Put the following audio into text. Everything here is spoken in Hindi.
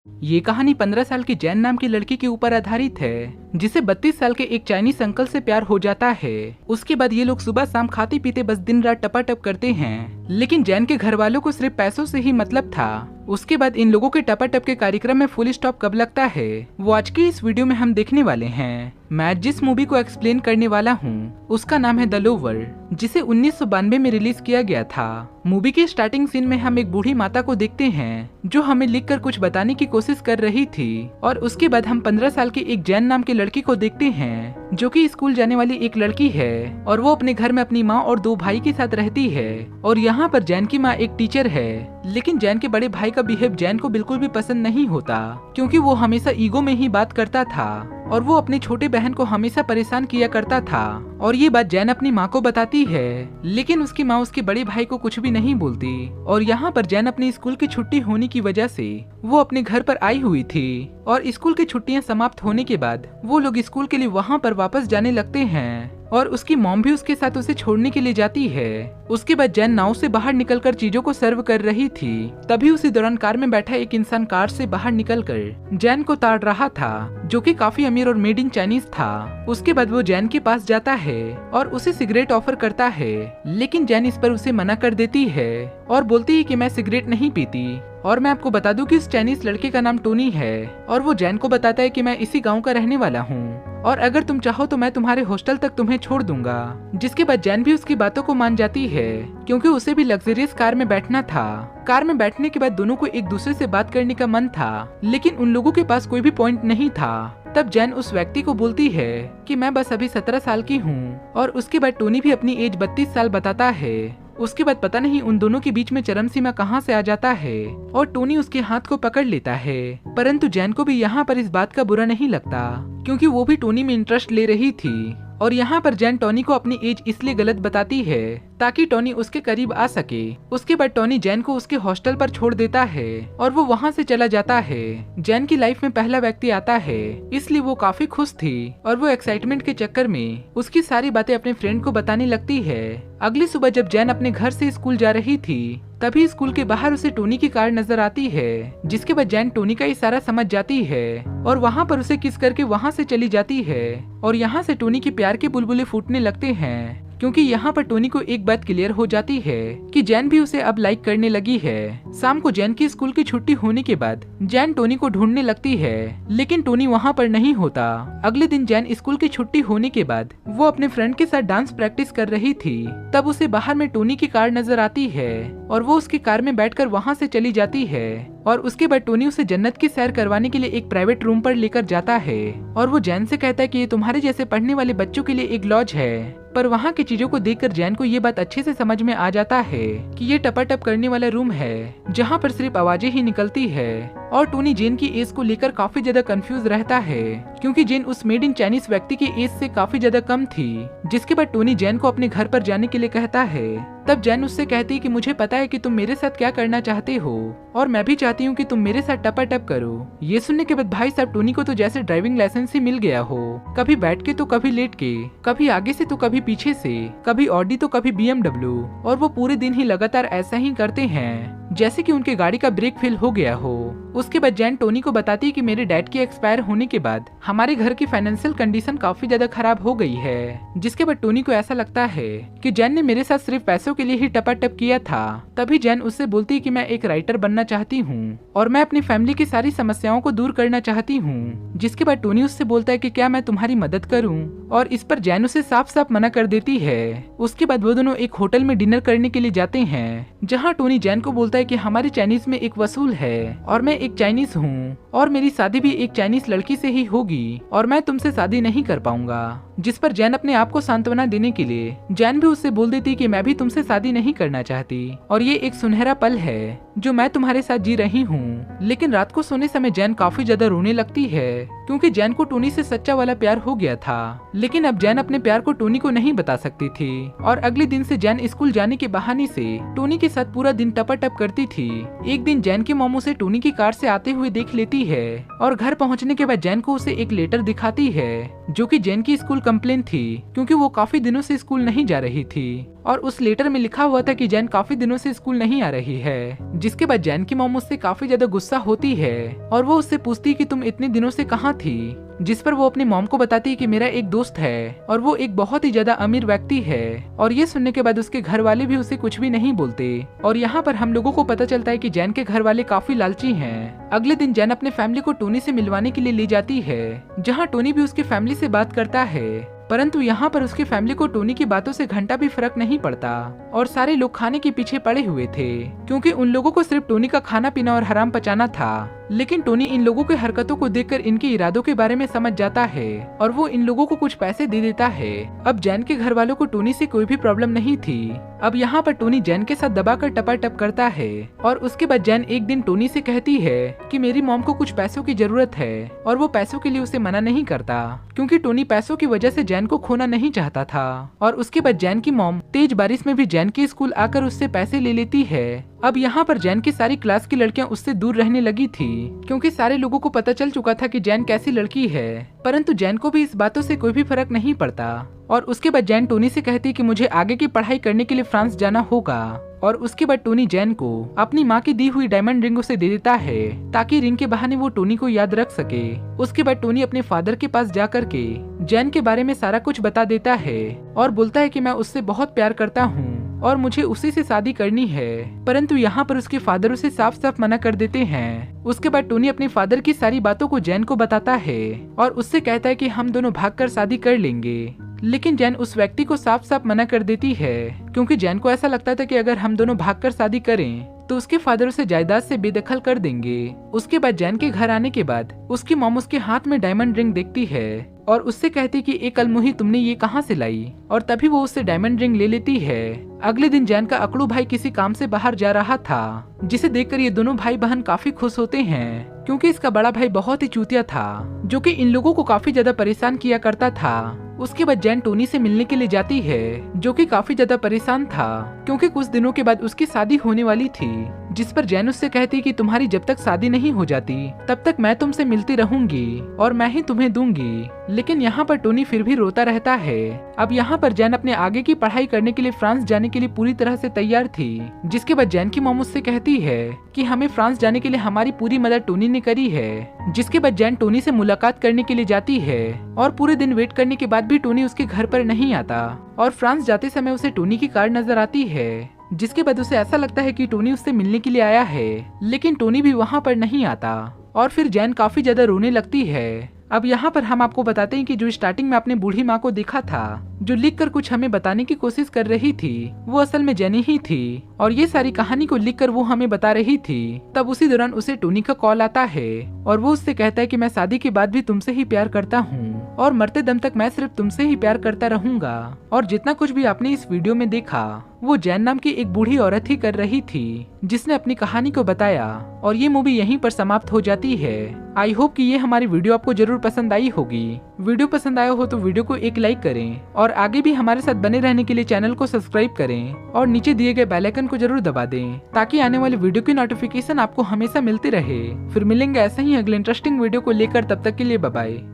ये कहानी 15 साल की जैन नाम की लड़की के ऊपर आधारित है, जिसे 32 साल के एक चाइनीज अंकल से प्यार हो जाता है। उसके बाद ये लोग सुबह शाम खाते पीते बस दिन रात टपाटप करते हैं, लेकिन जैन के घर वालों को सिर्फ पैसों से ही मतलब था। उसके बाद इन लोगों के टपाटप के कार्यक्रम में फुल स्टॉप कब लगता है वो आज की इस वीडियो में हम देखने वाले हैं। मैं जिस मूवी को एक्सप्लेन करने वाला हूँ उसका नाम है द लोवर, जिसे 1992 में रिलीज किया गया था। मूवी के स्टार्टिंग सीन में हम एक बूढ़ी माता को देखते हैं जो हमें लिखकर कुछ बताने की कोशिश कर रही थी, और उसके बाद हम 15 साल की एक जैन नाम की लड़की को देखते हैं जो कि स्कूल जाने वाली एक लड़की है, और वो अपने घर में अपनी माँ और 2 भाई के साथ रहती है। और यहाँ पर जैन की माँ एक टीचर है, लेकिन जैन के बड़े भाई का बिहेव जैन को बिल्कुल भी पसंद नहीं होता, क्योंकि वो हमेशा ईगो में ही बात करता था और वो अपनी छोटे बहन को हमेशा परेशान किया करता था। और ये बात जैन अपनी माँ को बताती है, लेकिन उसकी माँ उसके बड़े भाई को कुछ भी नहीं बोलती। और यहाँ पर जैन अपनी स्कूल की छुट्टी होने की वजह से वो अपने घर पर आई हुई थी, और स्कूल की छुट्टियाँ समाप्त होने के बाद वो लोग स्कूल के लिए वहाँ पर वापस जाने लगते हैं, और उसकी मॉम भी उसके साथ उसे छोड़ने के लिए जाती है। उसके बाद जैन नाव से बाहर निकलकर चीजों को सर्व कर रही थी, तभी उसी दौरान कार में बैठा एक इंसान कार से बाहर निकलकर जैन को ताड़ रहा था, जो कि काफी अमीर और मेड इन चाइनीज था। उसके बाद वो जैन के पास जाता है और उसे सिगरेट ऑफर करता है, लेकिन जैन इस पर उसे मना कर देती है और बोलती है कि मैं सिगरेट नहीं पीती। और मैं आपको बता दूं कि इस चाइनीज लड़के का नाम टोनी है, और वो जैन को बताता है कि मैं इसी गांव का रहने वाला हूँ, और अगर तुम चाहो तो मैं तुम्हारे हॉस्टल तक तुम्हें छोड़ दूंगा। जिसके बाद जैन भी उसकी बातों को मान जाती है, क्योंकि उसे भी लग्जरियस कार में बैठना था। कार में बैठने के बाद दोनों को एक दूसरे से बात करने का मन था, लेकिन उन लोगों के पास कोई भी पॉइंट नहीं था। तब जैन उस व्यक्ति को बोलती है कि मैं बस अभी 17 साल की हूँ, और उसके बाद टोनी भी अपनी एज 32 साल बताता है। उसके बाद पता नहीं उन दोनों के बीच में चरम सीमा कहां से आ जाता है, और टोनी उसके हाथ को पकड़ लेता है। परंतु जैन को भी यहाँ पर इस बात का बुरा नहीं लगता, क्योंकि वो भी टोनी में इंटरेस्ट ले रही थी। और यहाँ पर जैन टोनी को अपनी एज इसलिए गलत बताती है ताकि टोनी उसके करीब आ सके। उसके बाद टोनी जैन को उसके हॉस्टल पर छोड़ देता है और वो वहाँ से चला जाता है। जैन की लाइफ में पहला व्यक्ति आता है, इसलिए वो काफी खुश थी, और वो एक्साइटमेंट के चक्कर में उसकी सारी बातें अपने फ्रेंड को बताने लगती है। अगली सुबह जब जैन अपने घर से स्कूल जा रही थी, तभी स्कूल के बाहर उसे टोनी की कार नजर आती है, जिसके बाद जैन टोनी का इशारा समझ जाती है और वहाँ पर उसे किस करके वहाँ से चली जाती है। और यहाँ से टोनी के प्यार के बुलबुले फूटने लगते हैं, क्योंकि यहाँ पर टोनी को एक बात क्लियर हो जाती है कि जैन भी उसे अब लाइक करने लगी है। शाम को जैन की स्कूल की छुट्टी होने के बाद जैन टोनी को ढूंढने लगती है, लेकिन टोनी वहाँ पर नहीं होता। अगले दिन जैन स्कूल की छुट्टी होने के बाद वो अपने फ्रेंड के साथ डांस प्रैक्टिस कर रही थी, तब उसे बाहर में टोनी की कार नजर आती है, और वो उसकी कार में बैठकर वहाँ से चली जाती है। और उसके बाद टोनी उसे जन्नत की सैर करवाने के लिए एक प्राइवेट रूम पर लेकर जाता है, और वो जैन से कहता है कि ये तुम्हारे जैसे पढ़ने वाले बच्चों के लिए एक लॉज है। पर वहाँ की चीजों को देखकर जैन को ये बात अच्छे से समझ में आ जाता है कि ये टपाटप करने वाला रूम है, जहाँ पर सिर्फ आवाजें ही निकलती है। और टोनी जेन की एज को लेकर काफी ज्यादा कंफ्यूज रहता है, क्योंकि जेन उस मेड इन चाइनीज व्यक्ति की एज से काफी ज्यादा कम थी। जिसके बाद टोनी जैन को अपने घर पर जाने के लिए कहता है। तब जैन उससे कहती है कि मुझे पता है कि तुम मेरे साथ क्या करना चाहते हो, और मैं भी चाहती हूँ कि तुम मेरे साथ टपाटप करो। ये सुनने के बाद भाई साहब टोनी को तो जैसे ड्राइविंग लाइसेंस ही मिल गया हो, कभी बैठ के तो कभी लेट के, कभी आगे से तो कभी पीछे से, कभी ऑडी तो कभी BMW, और वो पूरे दिन ही लगातार ऐसा ही करते हैं जैसे कि उनके गाड़ी का ब्रेक फेल हो गया हो। उसके बाद जैन टोनी को बताती है कि मेरे डैड के एक्सपायर होने के बाद हमारे घर की फाइनेंशियल कंडीशन काफी ज्यादा खराब हो गई है। जिसके बाद टोनी को ऐसा लगता है कि जैन ने मेरे साथ सिर्फ पैसों के लिए ही टपाटप किया था। तभी जैन उससे बोलती है कि मैं एक राइटर बनना चाहती हूँ, और मैं अपनी फैमिली की सारी समस्याओं को दूर करना चाहती हूँ। जिसके बाद टोनी उससे बोलता है कि क्या मैं तुम्हारी मदद करूँ, और इस पर जैन उसे साफ साफ मना कर देती है। उसके बाद वो दोनों एक होटल में डिनर करने के लिए जाते हैं, जहाँ टोनी जैन को बोलता है कि हमारे चाइनीज में एक वसूल है, और मैं एक चाइनीज हूँ, और मेरी शादी भी एक चाइनीज लड़की से ही होगी, और मैं तुमसे शादी नहीं कर पाऊंगा। जिस पर जैन अपने आप को सांत्वना देने के लिए जैन भी उससे बोल देती कि मैं भी तुमसे शादी नहीं करना चाहती, और ये एक सुनहरा पल है जो मैं तुम्हारे साथ जी रही हूँ। लेकिन रात को सोने समय जैन काफी ज्यादा रोने लगती है, क्योंकि जैन को टोनी से सच्चा वाला प्यार हो गया था, लेकिन अब जैन अपने प्यार को टोनी को नहीं बता सकती थी। और अगले दिन से जैन स्कूल जाने के बहाने से टोनी के साथ पूरा दिन टपाटप करती थी। एक दिन जैन की मॉम उसे टोनी की कार से आते हुए देख लेती है, और घर पहुँचने के बाद जैन को उसे एक लेटर दिखाती है, जो कि जैन की स्कूल कंप्लेन थी, क्योंकि वो काफी दिनों से स्कूल नहीं जा रही थी। और उस लेटर में लिखा हुआ था कि जैन काफी दिनों से स्कूल नहीं आ रही है। जिसके बाद जैन की मॉम उससे काफी ज्यादा गुस्सा होती है और वो उससे पूछती है कि तुम इतने दिनों से कहाँ थी। जिस पर वो अपनी मॉम को बताती है कि मेरा एक दोस्त है और वो एक बहुत ही ज्यादा अमीर व्यक्ति है। और ये सुनने के बाद उसके घर वाले भी उसे कुछ भी नहीं बोलते। और यहाँ पर हम लोगों को पता चलता है कि जैन के घर वाले काफी लालची हैं। अगले दिन जैन अपने फैमिली को टोनी से मिलवाने के लिए ले जाती है, जहाँ टोनी भी उसकी फैमिली से बात करता है। परंतु यहाँ पर उसकी फैमिली को टोनी की बातों से घंटा भी फर्क नहीं पड़ता और सारे लोग खाने के पीछे पड़े हुए थे, क्योंकि उन लोगों को सिर्फ टोनी का खाना पीना और हराम पचाना था। लेकिन टोनी इन लोगों के हरकतों को देखकर इनके इरादों के बारे में समझ जाता है और वो इन लोगों को कुछ पैसे दे देता है। अब जैन के घर वालों को टोनी से कोई भी प्रॉब्लम नहीं थी। अब यहाँ पर टोनी जैन के साथ दबाकर टपाटप करता है और उसके बाद जैन एक दिन टोनी से कहती है कि मेरी मॉम को कुछ पैसों की जरूरत है और वो पैसों के लिए उसे मना नहीं करता, क्योंकि टोनी पैसों की वजह से जैन को खोना नहीं चाहता था। और उसके बाद जैन की मॉम तेज बारिश में भी जैन के स्कूल आकर उससे पैसे ले लेती है। अब यहाँ पर जैन की सारी क्लास की लड़कियां उससे दूर रहने लगी थी, क्योंकि सारे लोगों को पता चल चुका था कि जैन कैसी लड़की है। परंतु जैन को भी इस बातों से कोई भी फर्क नहीं पड़ता। और उसके बाद जैन टोनी से कहती कि मुझे आगे की पढ़ाई करने के लिए फ्रांस जाना होगा। और उसके बाद टोनी जैन को अपनी माँ की दी हुई डायमंड रिंग उसे दे देता है, ताकि रिंग के बहाने वो टोनी को याद रख सके। उसके बाद टोनी अपने फादर के पास जाकर के जैन के बारे में सारा कुछ बता देता है और बोलता है कि मैं उससे बहुत प्यार करता हूँ और मुझे उसी से शादी करनी है। परंतु यहाँ पर उसके फादर उसे साफ साफ मना कर देते हैं। उसके बाद टोनी अपने फादर की सारी बातों को जैन को बताता है और उससे कहता है कि हम दोनों भागकर शादी कर लेंगे। लेकिन जैन उस व्यक्ति को साफ साफ मना कर देती है, क्योंकि जैन को ऐसा लगता था कि अगर हम दोनों भागकर शादी करें तो उसके फादर उसे जायदाद से बेदखल कर देंगे। उसके बाद जैन के घर आने के बाद उसकी मॉम उसके हाथ में डायमंड रिंग देखती है और उससे कहती कि एक अलमुही तुमने ये कहाँ से लाई, और तभी वो उससे डायमंड रिंग ले लेती है। अगले दिन जैन का अकड़ू भाई किसी काम से बाहर जा रहा था, जिसे देखकर ये दोनों भाई बहन काफी खुश होते हैं, क्योंकि इसका बड़ा भाई बहुत ही चूतिया था, जो कि इन लोगों को काफी ज्यादा परेशान किया करता था। उसके बाद जैन टोनी से मिलने के लिए जाती है, जो कि काफी ज्यादा परेशान था, क्योंकि कुछ दिनों के बाद उसकी शादी होने वाली थी। जिस पर जैन उससे कहती कि तुम्हारी जब तक शादी नहीं हो जाती तब तक मैं तुमसे मिलती रहूंगी और मैं ही तुम्हें दूंगी। लेकिन यहाँ पर टोनी फिर भी रोता रहता है। अब यहाँ पर जैन अपने आगे की पढ़ाई करने के लिए फ्रांस जाने के लिए पूरी तरह से तैयार थी। जिसके बाद जैन की मॉम उससे कहती है कि हमें फ्रांस जाने के लिए हमारी पूरी मदद टोनी ने करी है। जिसके बाद जैन टोनी से मुलाकात करने के लिए जाती है और पूरे दिन वेट करने के बाद भी टोनी उसके घर पर नहीं आता और फ्रांस जाते समय उसे टोनी की कार नजर आती है। जिसके बाद उसे ऐसा लगता है कि टोनी उससे मिलने के लिए आया है, लेकिन टोनी भी वहाँ पर नहीं आता और फिर जैन काफी ज्यादा रोने लगती है। अब यहाँ पर हम आपको बताते हैं कि जो स्टार्टिंग में आपने बूढ़ी माँ को देखा था, जो लिखकर कुछ हमें बताने की कोशिश कर रही थी, वो असल में जेनी ही थी और ये सारी कहानी को लिखकर वो हमें बता रही थी। तब उसी दौरान उसे टोनी का कॉल आता है और वो उससे कहता है कि मैं शादी के बाद भी तुमसे ही प्यार करता हूँ और मरते दम तक मैं सिर्फ तुमसे ही प्यार करता रहूंगा। और जितना कुछ भी आपने इस वीडियो में देखा वो जैन नाम की एक बूढ़ी औरत ही कर रही थी, जिसने अपनी कहानी को बताया और ये मूवी यहीं पर समाप्त हो जाती है। आई होप कि ये हमारी वीडियो आपको जरूर पसंद आई होगी। वीडियो पसंद आया हो तो वीडियो को एक लाइक करें और आगे भी हमारे साथ बने रहने के लिए चैनल को सब्सक्राइब करें और नीचे दिए गए बेल आइकन को जरूर दबा दें, ताकि आने वाली वीडियो की नोटिफिकेशन आपको हमेशा मिलती रहे। फिर मिलेंगे ऐसे ही अगले इंटरेस्टिंग वीडियो को लेकर, तब तक के लिए बाय बाय।